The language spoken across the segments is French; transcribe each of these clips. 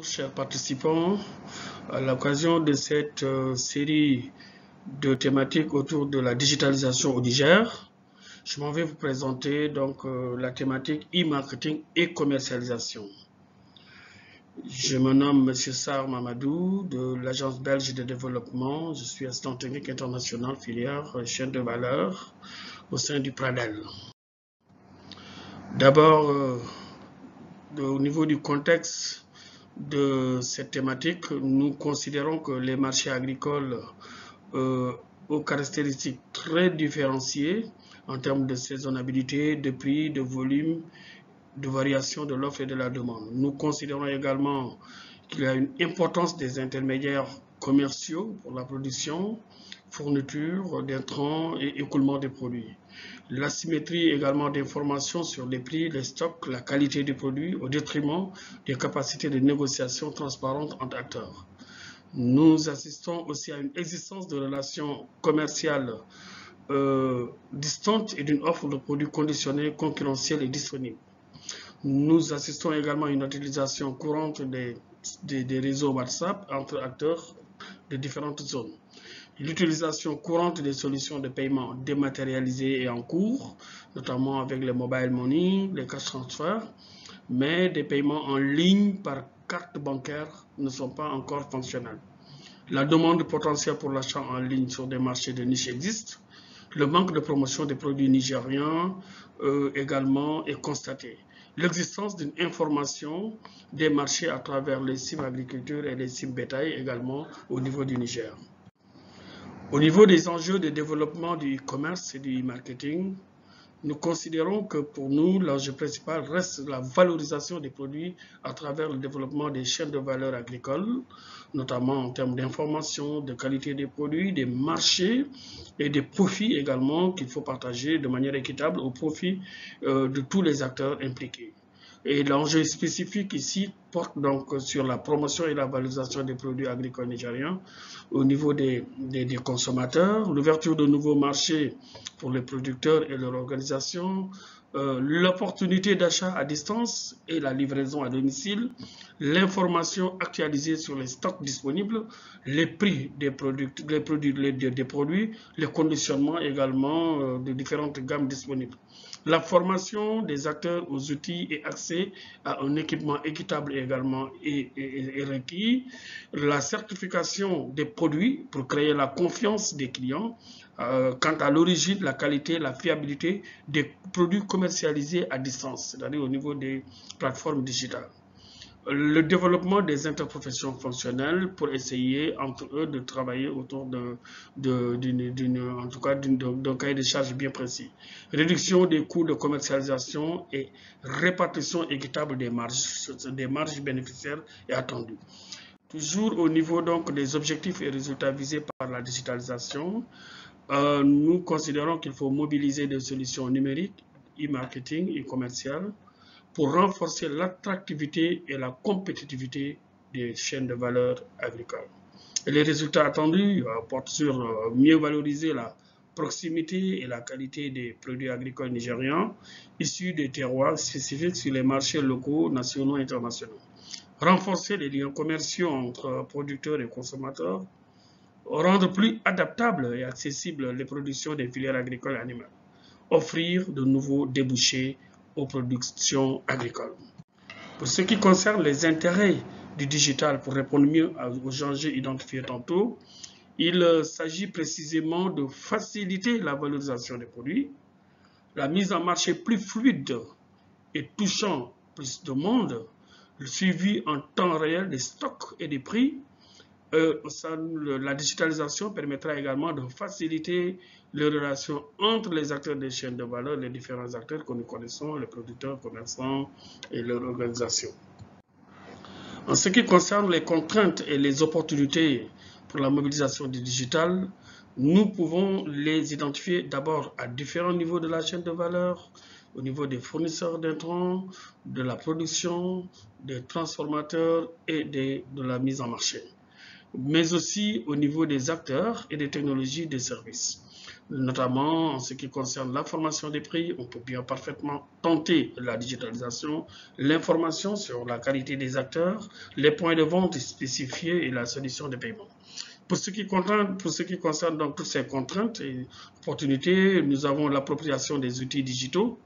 chers participants. À l'occasion de cette série de thématiques autour de la digitalisation au Niger, je m'en vais vous présenter donc la thématique e-marketing et commercialisation. Je me nomme M. Sarr Mamadou de l'Agence belge de développement. Je suis assistant technique international filière chaîne de valeur au sein du Pradel. D'abord, au niveau du contexte de cette thématique, nous considérons que les marchés agricoles aux caractéristiques très différenciées en termes de saisonnalité, de prix, de volume, de variation de l'offre et de la demande. Nous considérons également qu'il y a une importance des intermédiaires commerciaux pour la production, fourniture d'intrants et écoulement des produits. L'asymétrie également d'informations sur les prix, les stocks, la qualité des produits au détriment des capacités de négociation transparentes entre acteurs. Nous assistons aussi à une existence de relations commerciales distantes et d'une offre de produits conditionnés, concurrentiels et disponibles. Nous assistons également à une utilisation courante des réseaux WhatsApp entre acteurs de différentes zones. L'utilisation courante des solutions de paiement dématérialisées et en cours, notamment avec les mobile money, les cash transfers, mais des paiements en ligne par carte bancaire ne sont pas encore fonctionnels. La demande potentielle pour l'achat en ligne sur des marchés de niche existe. Le manque de promotion des produits nigériens également est constaté. L'existence d'une information des marchés à travers les sites agriculture et les sites bétail également au niveau du Niger. Au niveau des enjeux de développement du e-commerce et du e-marketing, nous considérons que pour nous, l'enjeu principal reste la valorisation des produits à travers le développement des chaînes de valeur agricoles, notamment en termes d'information, de qualité des produits, des marchés et des profits également qu'il faut partager de manière équitable au profit de tous les acteurs impliqués. Et l'enjeu spécifique ici porte donc sur la promotion et la valorisation des produits agricoles nigériens au niveau des consommateurs, l'ouverture de nouveaux marchés pour les producteurs et leur organisation, l'opportunité d'achat à distance et la livraison à domicile, l'information actualisée sur les stocks disponibles, les prix des produits, les conditionnements également de différentes gammes disponibles. La formation des acteurs aux outils et accès à un équipement équitable également est requis. La certification des produits pour créer la confiance des clients quant à l'origine, la qualité, la fiabilité des produits commercialisés à distance, c'est-à-dire au niveau des plateformes digitales. Le développement des interprofessions fonctionnelles pour essayer entre eux de travailler autour d'un cahier de charges bien précis. Réduction des coûts de commercialisation et répartition équitable des marges bénéficiaires et attendues. Toujours au niveau donc des objectifs et résultats visés par la digitalisation, nous considérons qu'il faut mobiliser des solutions numériques, e-marketing et commerciales, pour renforcer l'attractivité et la compétitivité des chaînes de valeur agricoles. Et les résultats attendus portent sur mieux valoriser la proximité et la qualité des produits agricoles nigérians issus des terroirs spécifiques sur les marchés locaux, nationaux et internationaux. Renforcer les liens commerciaux entre producteurs et consommateurs, rendre plus adaptables et accessibles les productions des filières agricoles et animales, offrir de nouveaux débouchés aux productions agricoles. Pour ce qui concerne les intérêts du digital pour répondre mieux aux enjeux identifiés tantôt, il s'agit précisément de faciliter la valorisation des produits, la mise en marché plus fluide et touchant plus de monde, le suivi en temps réel des stocks et des prix. La digitalisation permettra également de faciliter les relations entre les acteurs des chaînes de valeur, les différents acteurs que nous connaissons, les producteurs, commerçants et leurs organisations. En ce qui concerne les contraintes et les opportunités pour la mobilisation du digital, nous pouvons les identifier d'abord à différents niveaux de la chaîne de valeur, au niveau des fournisseurs d'intrants, de la production, des transformateurs et de la mise en marché, mais aussi au niveau des acteurs et des technologies des services. notamment en ce qui concerne l'information des prix. On peut bien parfaitement tenter la digitalisation, l'information sur la qualité des acteurs, les points de vente spécifiés et la solution de paiement. Pour ce qui concerne donc toutes ces contraintes et opportunités, nous avons l'appropriation des outils digitaux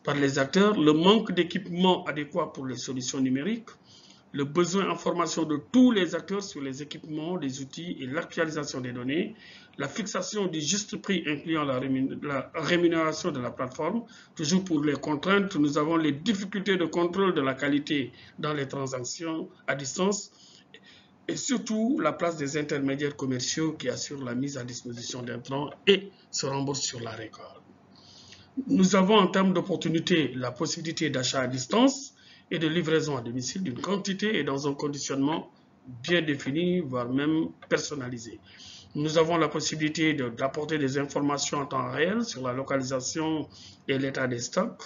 par les acteurs, le manque d'équipements adéquats pour les solutions numériques, le besoin en formation de tous les acteurs sur les équipements, les outils et l'actualisation des données, la fixation du juste prix incluant la rémunération de la plateforme. Toujours pour les contraintes, nous avons les difficultés de contrôle de la qualité dans les transactions à distance et surtout la place des intermédiaires commerciaux qui assurent la mise à disposition d'intrants et se remboursent sur la récolte. Nous avons en termes d'opportunités la possibilité d'achat à distance et de livraison à domicile d'une quantité et dans un conditionnement bien défini, voire même personnalisé. Nous avons la possibilité d'apporter des informations en temps réel sur la localisation et l'état des stocks.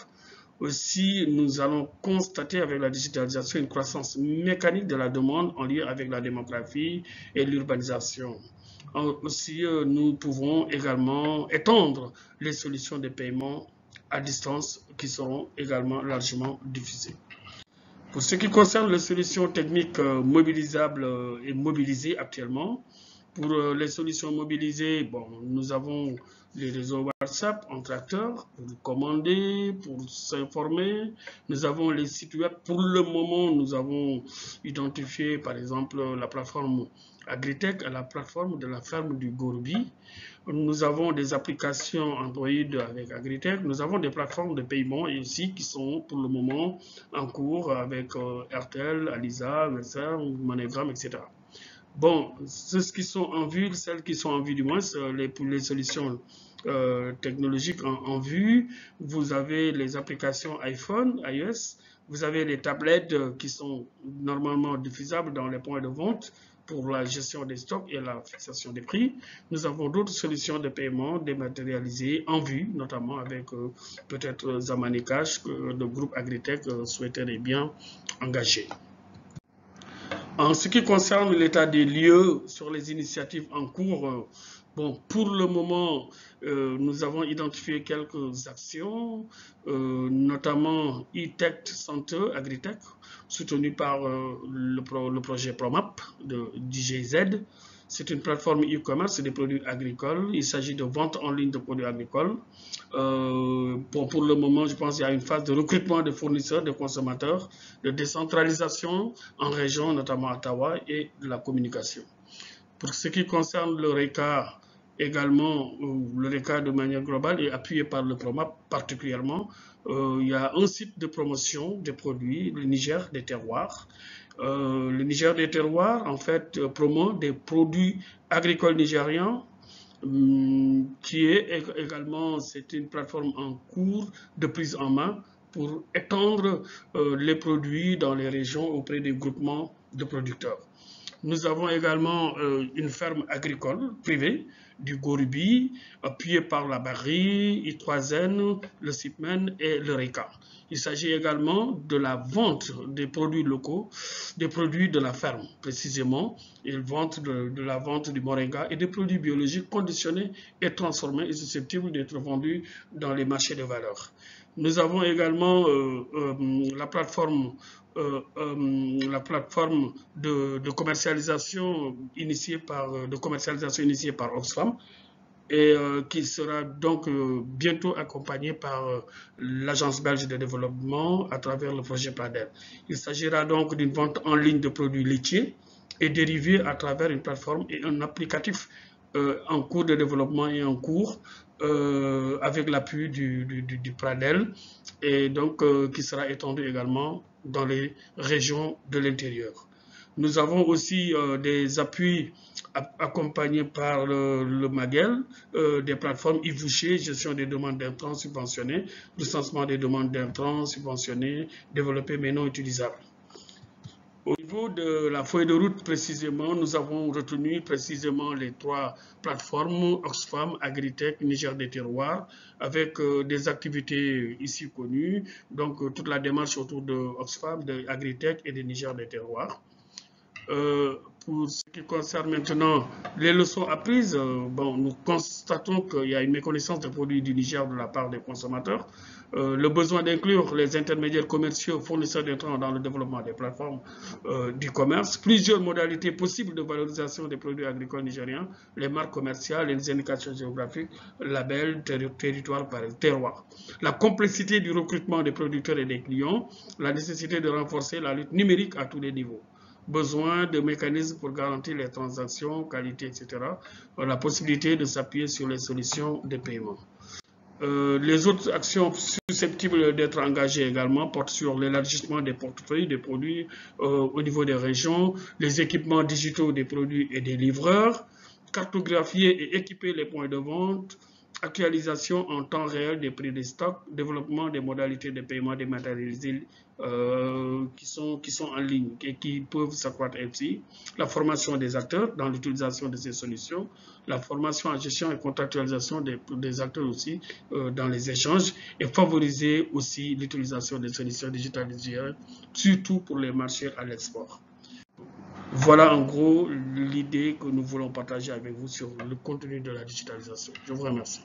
Aussi, nous allons constater avec la digitalisation une croissance mécanique de la demande en lien avec la démographie et l'urbanisation. Aussi, nous pouvons également étendre les solutions de paiement à distance qui seront également largement diffusées. Pour ce qui concerne les solutions techniques mobilisables et mobilisées actuellement, pour les solutions mobilisées, bon, nous avons les réseaux WhatsApp entre acteurs pour commander, pour s'informer. Nous avons les sites web. Pour le moment, nous avons identifié par exemple la plateforme Agritech à la plateforme de la ferme du Gourbi. Nous avons des applications Android avec Agritech. Nous avons des plateformes de paiement ici qui sont pour le moment en cours avec RTL, Alisa, Mercer, MoneyGram, etc. Bon, ceux qui sont en vue, celles qui sont en vue du moins, pour les solutions technologiques en vue, vous avez les applications iPhone, iOS, vous avez les tablettes qui sont normalement diffusables dans les points de vente pour la gestion des stocks et la fixation des prix. Nous avons d'autres solutions de paiement dématérialisées en vue, notamment avec peut-être Zamani Cash, que le groupe Agritech souhaiterait bien engager. En ce qui concerne l'état des lieux sur les initiatives en cours, bon, pour le moment, nous avons identifié quelques actions, notamment e-Tech Center Agritech, soutenu par le projet ProMap d'IGZ. C'est une plateforme e-commerce des produits agricoles. Il s'agit de vente en ligne de produits agricoles. Bon, pour le moment, je pense qu'il y a une phase de recrutement de fournisseurs, de consommateurs, de décentralisation en région, notamment à Ottawa, et de la communication. Pour ce qui concerne le RECA, également, le RECA de manière globale est appuyé par le PROMAP particulièrement. Il y a un site de promotion des produits, le Niger des terroirs. Le Niger des terroirs, en fait, promeut des produits agricoles nigérians, qui est également, c'est une plateforme en cours de prise en main pour étendre les produits dans les régions auprès des groupements de producteurs. Nous avons également une ferme agricole privée du Gourbi, appuyée par la Barry, I3N, le CIPMEN et le RECA. Il s'agit également de la vente des produits locaux, des produits de la ferme précisément, et de la vente du moringa et des produits biologiques conditionnés et transformés et susceptibles d'être vendus dans les marchés de valeur. Nous avons également la plateforme de commercialisation initiée par Oxfam et qui sera donc bientôt accompagnée par l'Agence belge de développement à travers le projet PRADEL. Il s'agira donc d'une vente en ligne de produits laitiers et dérivés à travers une plateforme et un applicatif en cours de développement et en cours avec l'appui du PRADEL et donc qui sera étendu également dans les régions de l'intérieur. Nous avons aussi des appuis accompagnés par le MAGEL, des plateformes Ivouché, gestion des demandes d'intrants subventionnés, recensement des demandes d'intrants subventionnés, développés mais non utilisables. Au niveau de la feuille de route, précisément, nous avons retenu précisément les trois plateformes, Oxfam, Agritech, Niger des terroirs, avec des activités ici connues, donc toute la démarche autour de Oxfam, de Agritech et de Niger des terroirs. Pour ce qui concerne maintenant les leçons apprises, bon, nous constatons qu'il y a une méconnaissance des produits du Niger de la part des consommateurs. Le besoin d'inclure les intermédiaires commerciaux fournisseurs d'intrants dans le développement des plateformes du commerce, plusieurs modalités possibles de valorisation des produits agricoles nigériens, les marques commerciales, les indications géographiques, labels, territoire par terroir. La complexité du recrutement des producteurs et des clients, la nécessité de renforcer la lutte numérique à tous les niveaux. Besoin de mécanismes pour garantir les transactions, qualité, etc. La possibilité de s'appuyer sur les solutions de paiement. Les autres actions susceptibles d'être engagées également portent sur l'élargissement des portefeuilles des produits au niveau des régions, les équipements digitaux des produits et des livreurs, cartographier et équiper les points de vente, actualisation en temps réel des prix des stocks, développement des modalités de paiement dématérialisées qui sont en ligne et qui peuvent s'accroître ainsi, la formation des acteurs dans l'utilisation de ces solutions, la formation en gestion et contractualisation des acteurs aussi dans les échanges et favoriser aussi l'utilisation des solutions digitalisées, surtout pour les marchés à l'export. Voilà en gros l'idée que nous voulons partager avec vous sur le contenu de la digitalisation. Je vous remercie.